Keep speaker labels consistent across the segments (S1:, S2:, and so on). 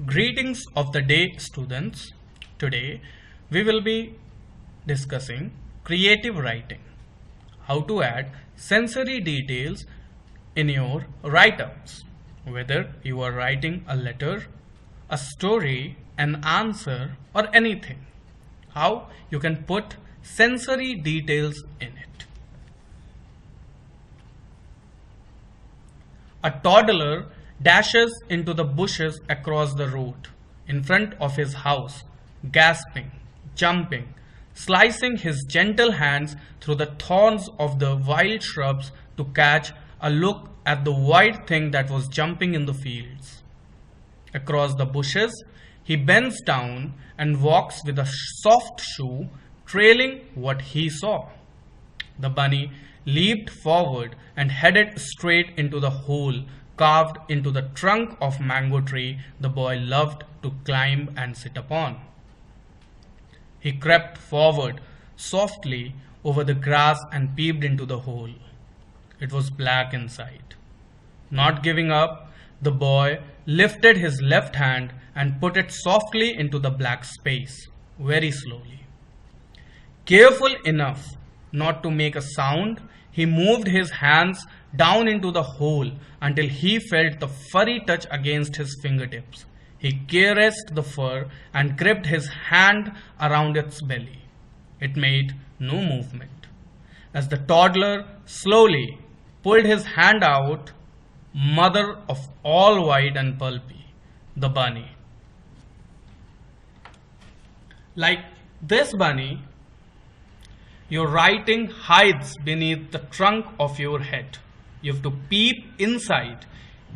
S1: Greetings of the day, students. Today we will be discussing creative writing. How to add sensory details in your write-ups. Whether you are writing a letter, a story, an answer or anything. How you can put sensory details in it. A toddler dashes into the bushes across the road in front of his house, gasping, jumping, slicing his gentle hands through the thorns of the wild shrubs to catch a look at the white thing that was jumping in the fields. Across the bushes, he bends down and walks with a soft shoe, trailing what he saw. The bunny leaped forward and headed straight into the hole carved into the trunk of mango tree the boy loved to climb and sit upon. He crept forward softly over the grass and peeped into the hole. It was black inside. Not giving up, the boy lifted his left hand and put it softly into the black space, very slowly. Careful enough not to make a sound, he moved his hands down into the hole until he felt the furry touch against his fingertips. He caressed the fur and gripped his hand around its belly. It made no movement. As the toddler slowly pulled his hand out, mother of all white and pulpy, the bunny. Like this bunny, your writing hides beneath the trunk of your head. You have to peep inside,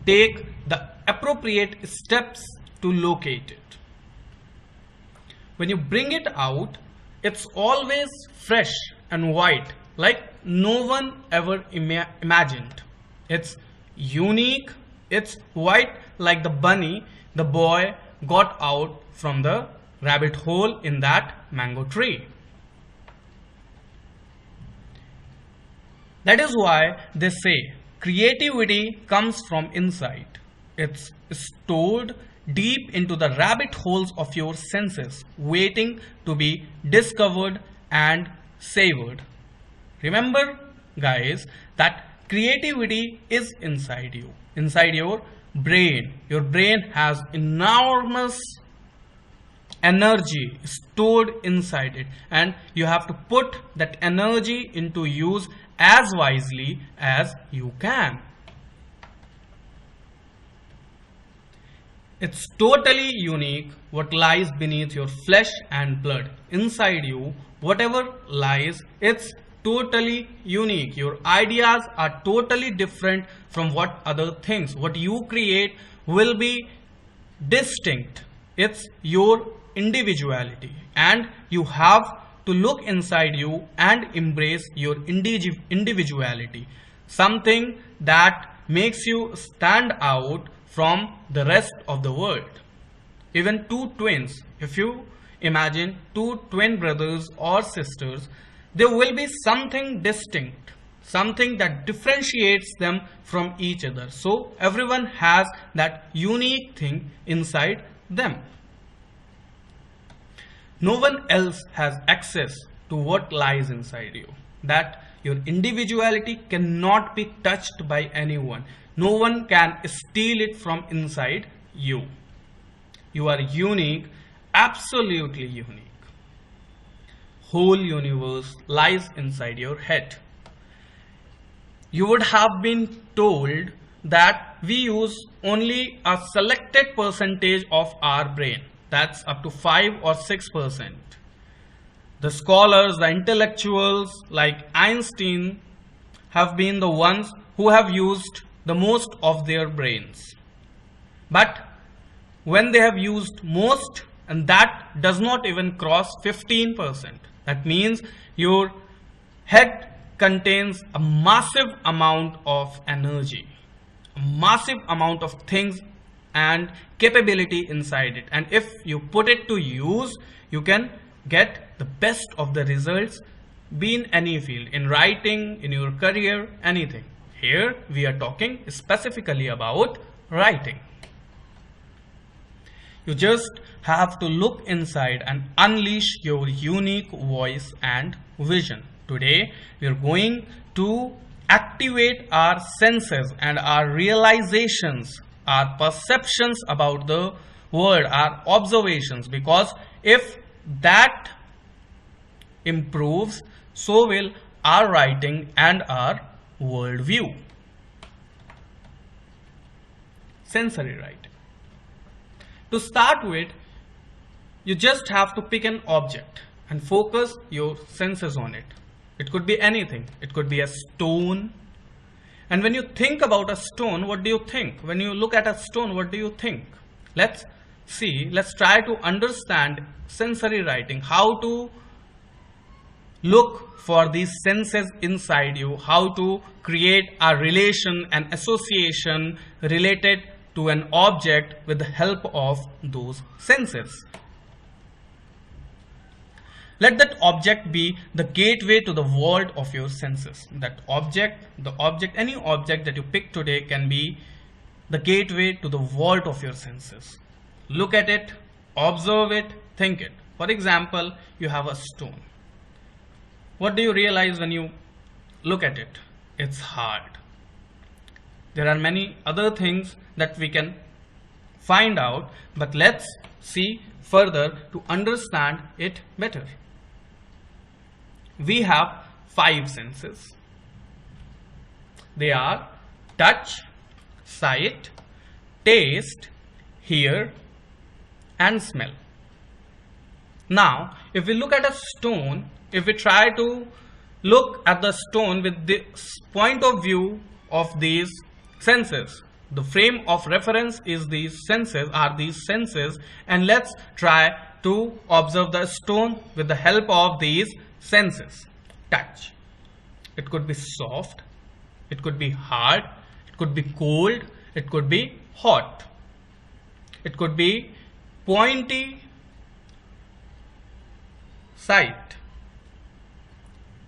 S1: take the appropriate steps to locate it. When you bring it out, it's always fresh and white, like no one ever imagined. It's unique, it's white like the bunny the boy got out from the rabbit hole in that mango tree. That is why they say creativity comes from inside. It's stored deep into the rabbit holes of your senses, waiting to be discovered and savored. Remember, guys, that creativity is inside you, inside your brain. Your brain has enormous energy stored inside it, and you have to put that energy into use as wisely as you can. It's totally unique what lies beneath your flesh and blood. Inside you, whatever lies, it's totally unique. Your ideas are totally different from what other things. What you create will be distinct. It's your individuality, and you have to look inside you and embrace your individuality, something that makes you stand out from the rest of the world. Even two twins, if you imagine two twin brothers or sisters, there will be something distinct, something that differentiates them from each other. So everyone has that unique thing inside them. No one else has access to what lies inside you. That your individuality cannot be touched by anyone. No one can steal it from inside you. You are unique, absolutely unique. Whole universe lies inside your head. You would have been told that we use only a selected percentage of our brain. That's up to 5 or 6%. The scholars, the intellectuals like Einstein have been the ones who have used the most of their brains. But when they have used most, and that does not even cross 15%, that means your head contains a massive amount of energy, a massive amount of things and capability inside it, and if you put it to use, you can get the best of the results, be in any field, in writing, in your career, anything. Here we are talking specifically about writing. You just have to look inside and unleash your unique voice and vision. Today, we are going to activate our senses and our realizations, our perceptions about the world, our observations, because if that improves, so will our writing and our worldview. Sensory writing. To start with, you just have to pick an object and focus your senses on it. It could be anything. It could be a stone. And when you think about a stone, what do you think? When you look at a stone, what do you think? Let's try to understand sensory writing, how to look for these senses inside you, how to create a relation, an association related to an object with the help of those senses. Let that object be the gateway to the world of your senses. That object, any object that you pick today can be the gateway to the world of your senses. Look at it, observe it, think it. For example, you have a stone. What do you realize when you look at it? It's hard. There are many other things that we can find out, but let's see further to understand it better. We have 5 senses. They are touch, sight, taste, hear, and smell. Now, if we look at a stone, if we try to look at the stone with the point of view of these senses, the frame of reference is these senses, and let's try to observe the stone with the help of these senses. Touch. It could be soft, it could be hard, it could be cold, it could be hot, it could be pointy. Sight.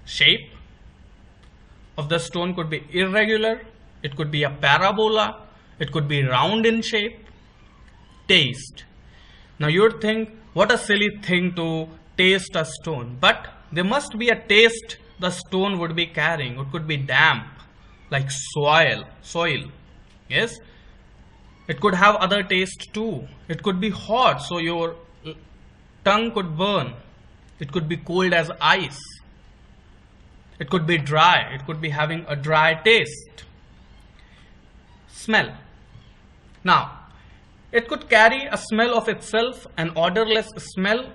S1: Shape of the stone could be irregular, it could be a parabola, it could be round in shape. Taste. Now you would think, what a silly thing to taste a stone, but there must be a taste the stone would be carrying. It could be damp, like soil. Yes, it could have other taste too. It could be hot, so your tongue could burn. It could be cold as ice. It could be dry. It could be having a dry taste. Smell. Now, it could carry a smell of itself, an odorless smell,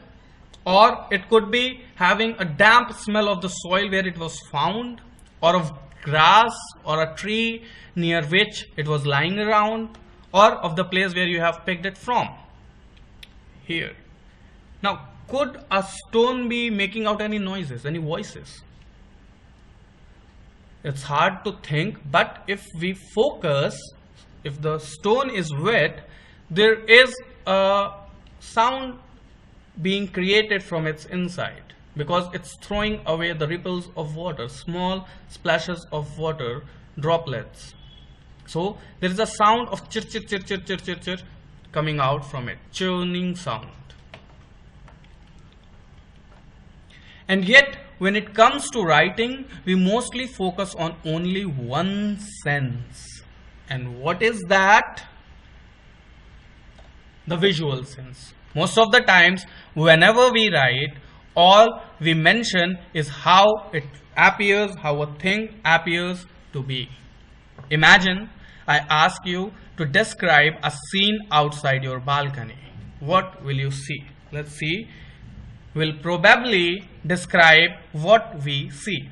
S1: or it could be having a damp smell of the soil where it was found, or of grass or a tree near which it was lying around, or of the place where you have picked it from. Here. Now, could a stone be making out any noises, any voices? It's hard to think, but if we focus, if the stone is wet, there is a sound being created from its inside, because it's throwing away the ripples of water, small splashes of water, droplets. So there is a sound of chir chir chir chir chir chir chir coming out from it, churning sound. And yet, when it comes to writing, we mostly focus on only one sense. And what is that? The visual sense. Most of the times, whenever we write, all we mention is how it appears, how a thing appears to be. Imagine I ask you to describe a scene outside your balcony. What will you see? Let's see. We'll probably describe what we see.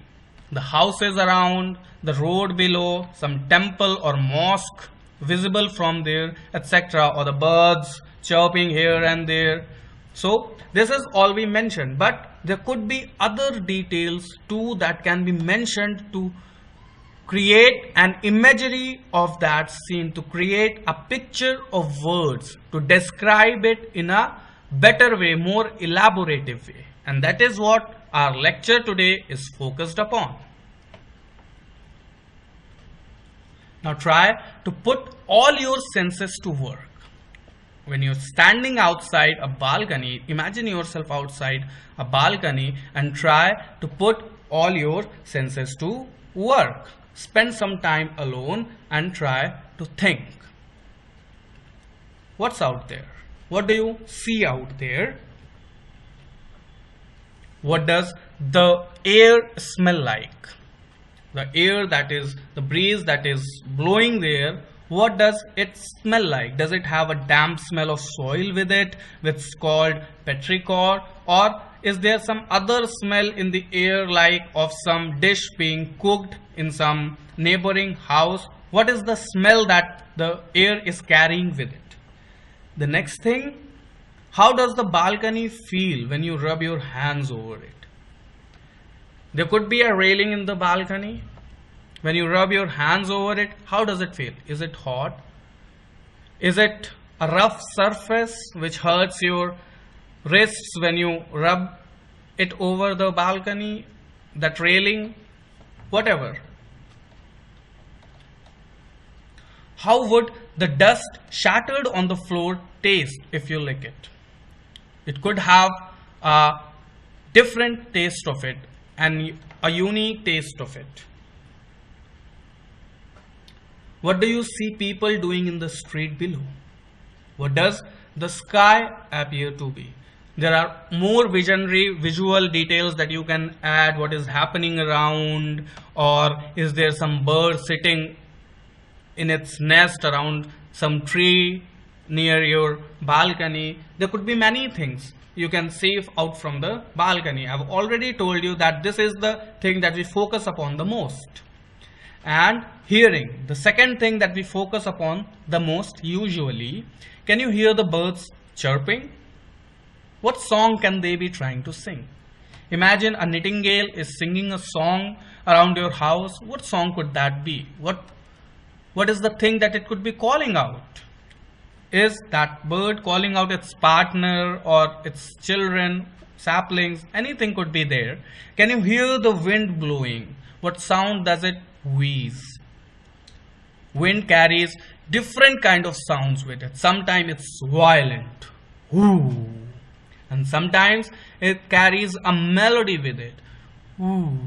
S1: The houses around, the road below, some temple or mosque visible from there, etc., or the birds chirping here and there. So this is all we mentioned, but there could be other details too that can be mentioned to create an imagery of that scene, to create a picture of words, to describe it in a better way, more elaborative way. And that is what our lecture today is focused upon. Now try to put all your senses to work. When you're standing outside a balcony, imagine yourself outside a balcony and try to put all your senses to work. Spend some time alone and try to think. What's out there? What do you see out there? What does the air smell like? The air, that is the breeze that is blowing there, what does it smell like? Does it have a damp smell of soil with it, which is called petrichor? Or is there some other smell in the air, like of some dish being cooked in some neighboring house? What is the smell that the air is carrying with it? The next thing, how does the balcony feel when you rub your hands over it? There could be a railing in the balcony. When you rub your hands over it, how does it feel? Is it hot? Is it a rough surface which hurts your wrists when you rub it over the balcony, that railing, whatever? How would the dust shattered on the floor taste if you lick it? It could have a different taste of it and a unique taste of it. What do you see people doing in the street below? What does the sky appear to be? There are more visionary visual details that you can add. What is happening around, or is there some bird sitting in its nest around some tree near your balcony? There could be many things you can see out from the balcony. I've already told you that this is the thing that we focus upon the most. And hearing, the second thing that we focus upon the most usually. Can you hear the birds chirping? What song can they be trying to sing? Imagine a nightingale is singing a song around your house. What song could that be? What is the thing that it could be calling out? Is that bird calling out its partner or its children, saplings? Anything could be there. Can you hear the wind blowing? What sound does it wheeze? Wind carries different kind of sounds with it. Sometimes it's violent, ooh, and sometimes it carries a melody with it, ooh.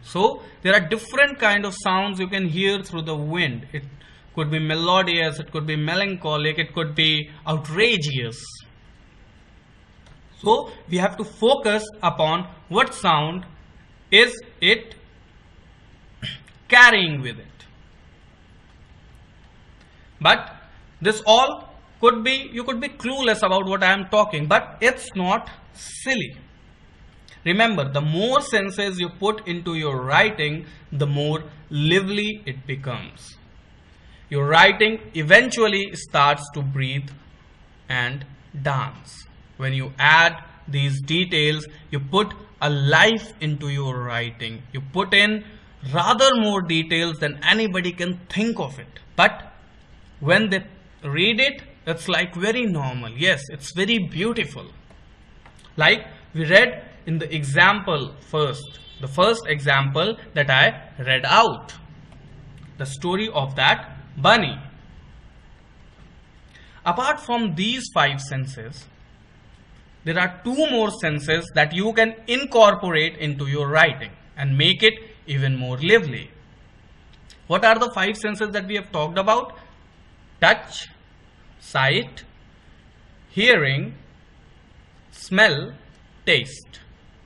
S1: So there are different kind of sounds you can hear through the wind. It could be melodious, it could be melancholic, it could be outrageous. So we have to focus upon what sound is it carrying with it. But this all could be, you could be clueless about what I am talking, but it's not silly. Remember, the more senses you put into your writing, the more lively it becomes. Your writing eventually starts to breathe and dance. When you add these details, you put a life into your writing. You put in rather more details than anybody can think of it. But when they read it, it's like very normal. Yes, it's very beautiful. Like we read in the example first, the first example that I read out, the story of that bunny. Apart from these 5 senses, there are 2 more senses that you can incorporate into your writing and make it even more lively. What are the 5 senses that we have talked about? Touch, sight, hearing, smell, taste.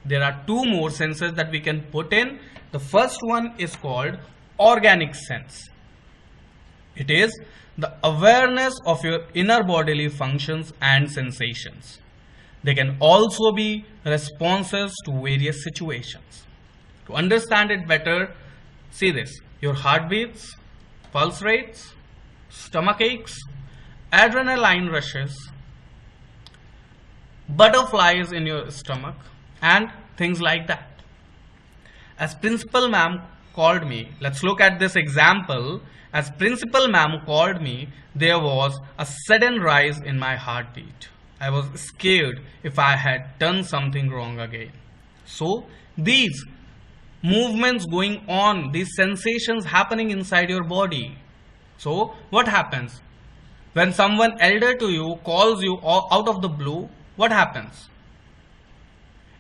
S1: There are 2 more senses that we can put in. The first one is called organic sense. It is the awareness of your inner bodily functions and sensations. They can also be responses to various situations. To understand it better, see this. Your heartbeats, pulse rates, stomach aches, adrenaline rushes, butterflies in your stomach, and things like that. As Principal Ma'am called me, let's look at this example. As Principal Ma'am called me, there was a sudden rise in my heartbeat. I was scared if I had done something wrong again. So these movements going on, these sensations happening inside your body. So what happens? When someone elder to you calls you out of the blue, what happens?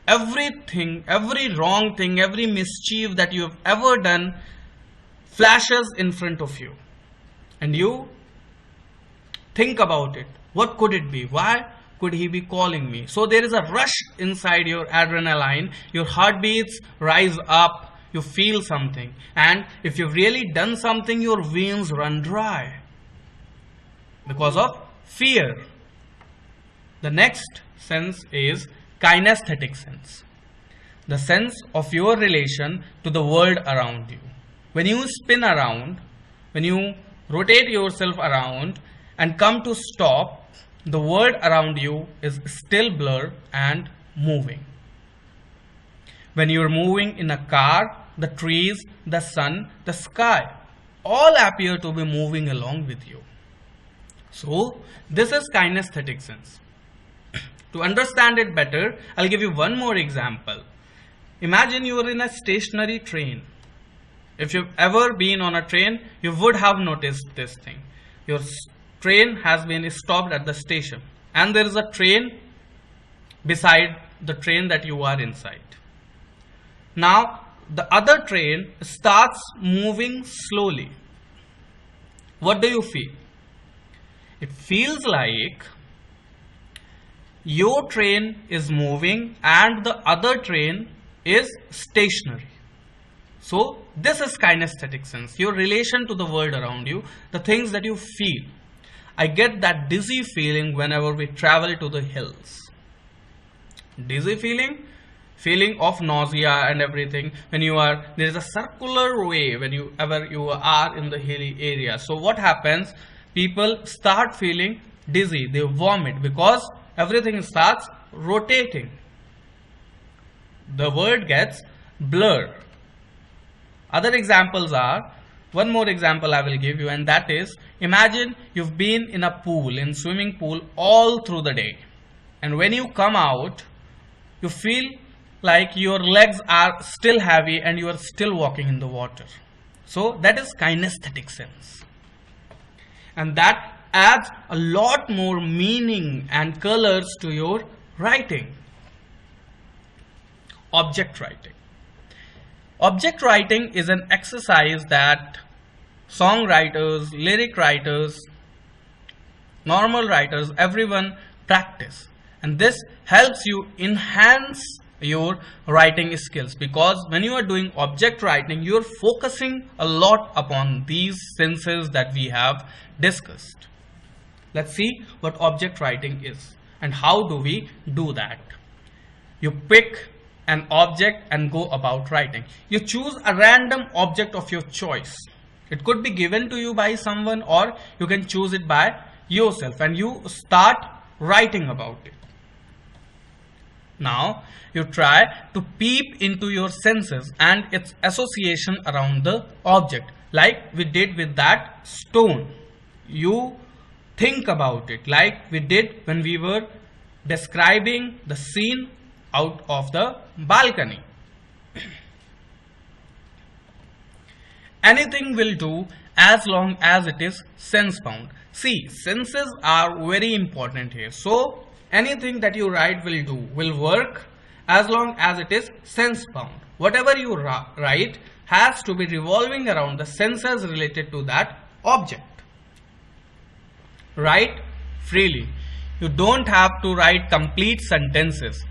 S1: Everything, every wrong thing, every mischief that you have ever done flashes in front of you. And you think about it. What could it be? Why could he be calling me? So there is a rush inside your adrenaline. Your heartbeats rise up. You feel something. And if you've really done something, your veins run dry because of fear. The next sense is kinesthetic sense. The sense of your relation to the world around you. When you spin around, when you rotate yourself around and come to stop, the world around you is still blur and moving. When you are moving in a car, the trees, the sun, the sky, all appear to be moving along with you. So, this is kinesthetic sense. To understand it better, I'll give you one more example. Imagine you are in a stationary train. If you've ever been on a train, you would have noticed this thing. Your train has been stopped at the station and there is a train beside the train that you are inside. Now, the other train starts moving slowly. What do you feel? It feels like your train is moving and the other train is stationary. So this is kinesthetic sense, your relation to the world around you, the things that you feel. I get that dizzy feeling whenever we travel to the hills. Dizzy feeling of nausea and everything when there is a circular way whenever you are in the hilly area. So what happens? People start feeling dizzy, they vomit because everything starts rotating. The world gets blurred. Other examples are, one more example I will give you, and that is, imagine you've been in a pool, in swimming pool all through the day. And when you come out, you feel like your legs are still heavy and you are still walking in the water. So that is kinesthetic sense. And that adds a lot more meaning and colors to your writing. Object writing. Object writing is an exercise that songwriters, lyric writers, normal writers, everyone practice. And this helps you enhance your writing skills, because when you are doing object writing, you are focusing a lot upon these senses that we have discussed. Let's see what object writing is and how do we do that. You pick an object and go about writing. You choose a random object of your choice. It could be given to you by someone, or you can choose it by yourself, and you start writing about it. Now you try to peep into your senses and its association around the object, like we did with that stone. You think about it like we did when we were describing the scene out of the balcony. Anything will do as long as it is sense bound. See, senses are very important here. So anything that you write will work as long as it is sense bound. Whatever you write has to be revolving around the senses related to that object. Write freely. You don't have to write complete sentences.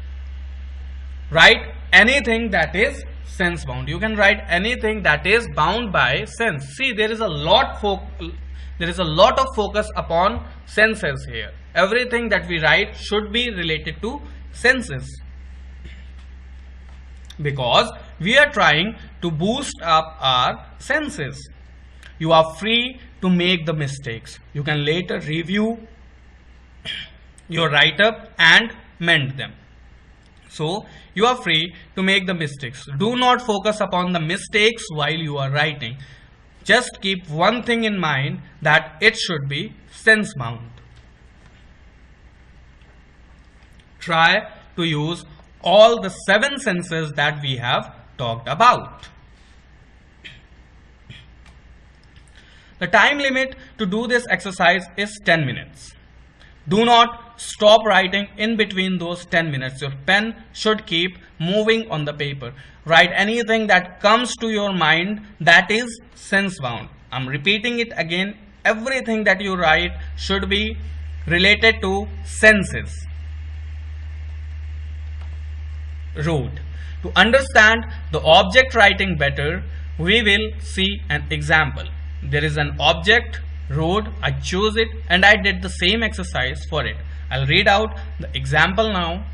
S1: Write anything that is sense bound. You can write anything that is bound by sense. See, there is a lot of focus upon senses here. Everything that we write should be related to senses, because we are trying to boost up our senses. You are free to make the mistakes. You can later review your write-up and mend them. So you are free to make the mistakes. Do not focus upon the mistakes while you are writing. Just keep one thing in mind, that it should be sense bound. Try to use all the 7 senses that we have talked about. The time limit to do this exercise is 10 minutes. Do not stop writing in between those 10 minutes. Your pen should keep moving on the paper. Write anything that comes to your mind that is sense bound. I'm repeating it again. Everything that you write should be related to senses. Road. To understand the object writing better, we will see an example. There is an object, road, I choose it and I did the same exercise for it. I'll read out the example now.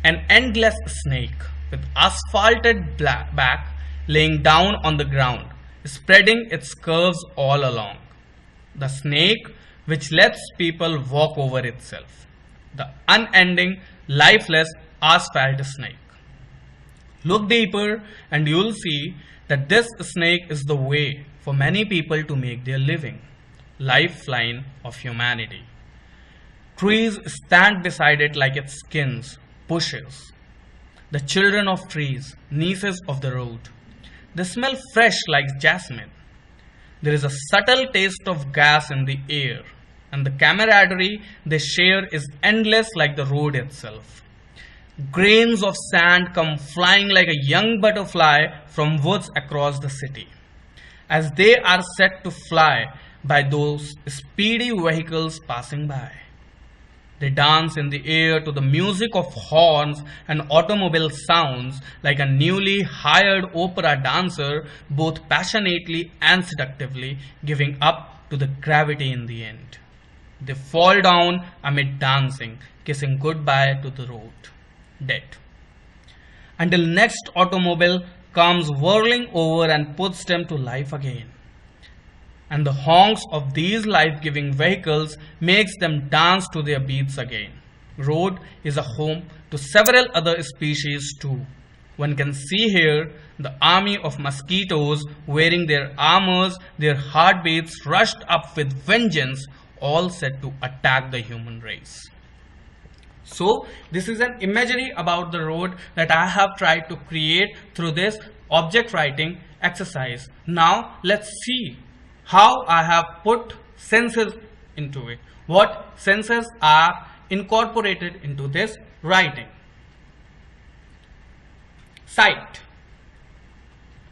S1: An endless snake with asphalted back laying down on the ground, spreading its curves all along. The snake which lets people walk over itself. The unending, lifeless asphalt snake. Look deeper and you'll see that this snake is the way for many people to make their living. Lifeline of humanity. Trees stand beside it like its skins, bushes. The children of trees, nieces of the road. They smell fresh like jasmine. There is a subtle taste of gas in the air, and the camaraderie they share is endless like the road itself. Grains of sand come flying like a young butterfly from woods across the city, as they are set to fly by those speedy vehicles passing by. They dance in the air to the music of horns and automobile sounds like a newly hired opera dancer, both passionately and seductively, giving up to the gravity in the end. They fall down amid dancing, kissing goodbye to the road, dead. Until next automobile comes whirling over and puts them to life again. And the honks of these life-giving vehicles makes them dance to their beats again. Road is a home to several other species too. One can see here the army of mosquitoes wearing their armors, their heartbeats rushed up with vengeance, all set to attack the human race. So this is an imagery about the road that I have tried to create through this object writing exercise. Now let's see how I have put senses into it. What senses are incorporated into this writing. Sight.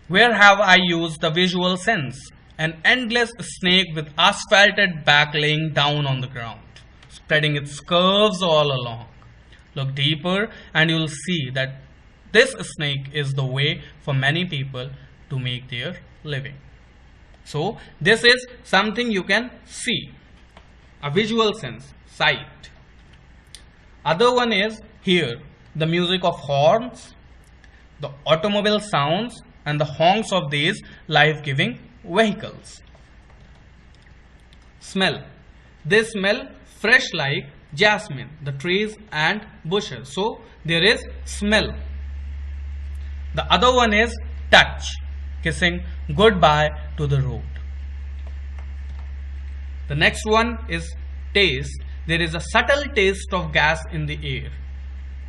S1: Where have I used the visual sense? An endless snake with asphalted back laying down on the ground, spreading its curves all along. Look deeper and you'll see that this snake is the way for many people to make their living. So this is something you can see, a visual sense, sight. Other one is here, the music of horns, the automobile sounds and the honks of these life-giving vehicles. Smell. They smell fresh like jasmine, the trees and bushes. So there is smell. The other one is touch, kissing goodbye to the road. The next one is taste. There is a subtle taste of gas in the air.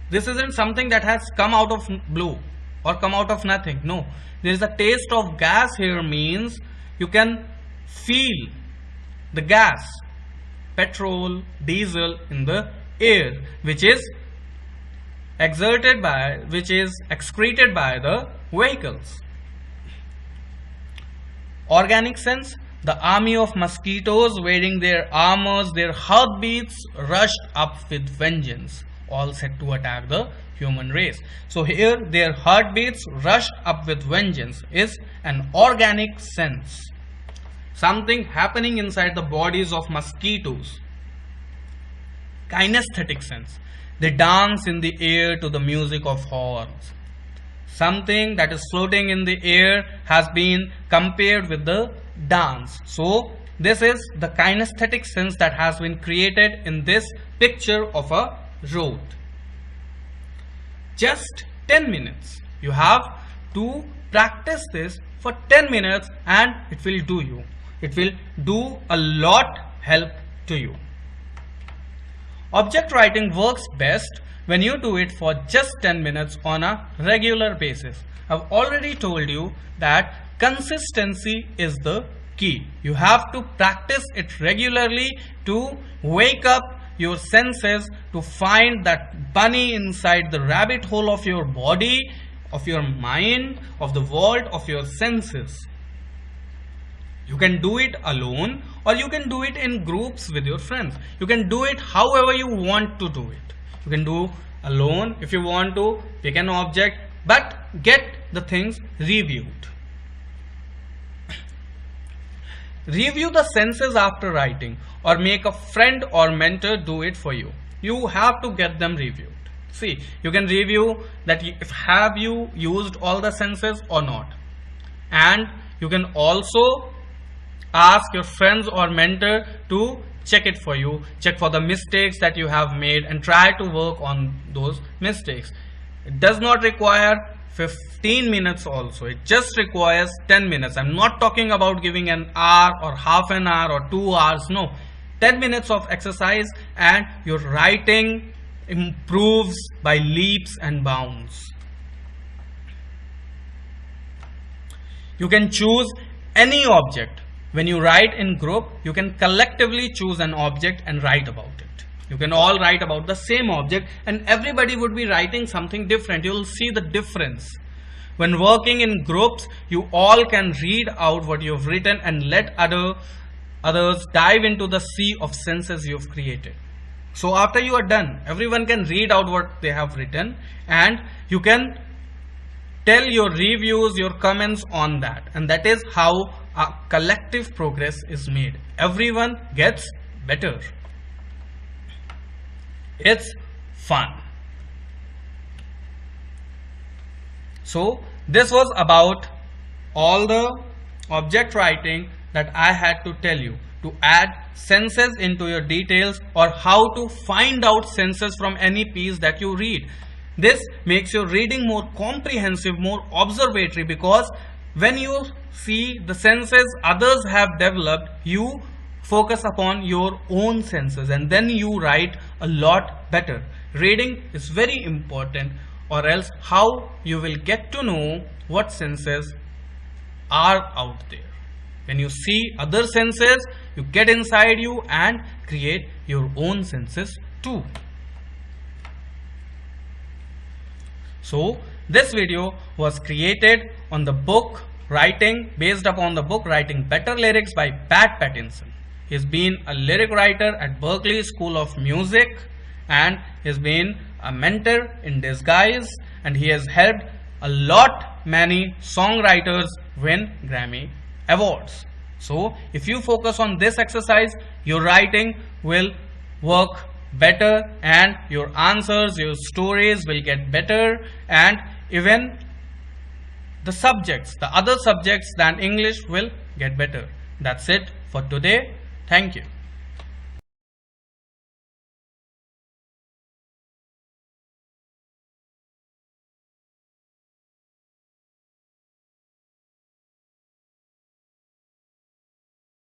S1: This isn't something that has come out of blue or come out of nothing. No, there is a taste of gas here, means you can feel the gas, petrol, diesel in the air, which is excreted by the vehicles. Organic sense. The army of mosquitoes wearing their armors, their heartbeats rushed up with vengeance, all set to attack the human race. So here their heartbeats rushed up with vengeance is an organic sense. Something happening inside the bodies of mosquitoes. Kinesthetic sense. They dance in the air to the music of horns. Something that is floating in the air has been compared with the dance. So this is the kinesthetic sense that has been created in this picture of a road. Just 10 minutes. You have to practice this for 10 minutes and it will do you. It will do a lot help to you. Object writing works best when you do it for just 10 minutes on a regular basis. I've already told you that consistency is the key. You have to practice it regularly to wake up your senses, to find that bunny inside the rabbit hole of your body, of your mind, of the world of your senses. You can do it alone or you can do it in groups with your friends. You can do it however you want to do it. You can do alone if you want to pick an object, but get the things reviewed. Review the senses after writing or make a friend or mentor do it for you. You have to get them reviewed. See, you can review that if have you used all the senses or not. And you can also ask your friends or mentor to check it for you, check for the mistakes that you have made and try to work on those mistakes. It does not require 15 minutes also, it just requires 10 minutes. I'm not talking about giving an hour or half an hour or 2 hours, no. 10 minutes of exercise and your writing improves by leaps and bounds. You can choose any object. When you write in group, you can collectively choose an object and write about it. You can all write about the same object and everybody would be writing something different. You will see the difference. When working in groups, you all can read out what you've written and let others dive into the sea of senses you've created. So after you are done, everyone can read out what they have written and you can tell your reviews, your comments on that. And that is how a collective progress is made. Everyone gets better. It's fun. So this was about all the object writing that I had to tell you, to add senses into your details or how to find out senses from any piece that you read. This makes your reading more comprehensive, more observatory, because when you see the senses others have developed, you focus upon your own senses and then you write a lot better. Reading is very important, or else how you will get to know what senses are out there. When you see other senses, you get inside you and create your own senses too. So this video was created on the book Writing, based upon the book Writing Better Lyrics by Pat Pattinson. He's been a lyric writer at Berklee School of Music and he's been a mentor in disguise, and he has helped a lot many songwriters win Grammy Awards. So if you focus on this exercise, your writing will work better and your answers, your stories will get better, and even the subjects, the other subjects than English will get better. That's it for today. Thank you.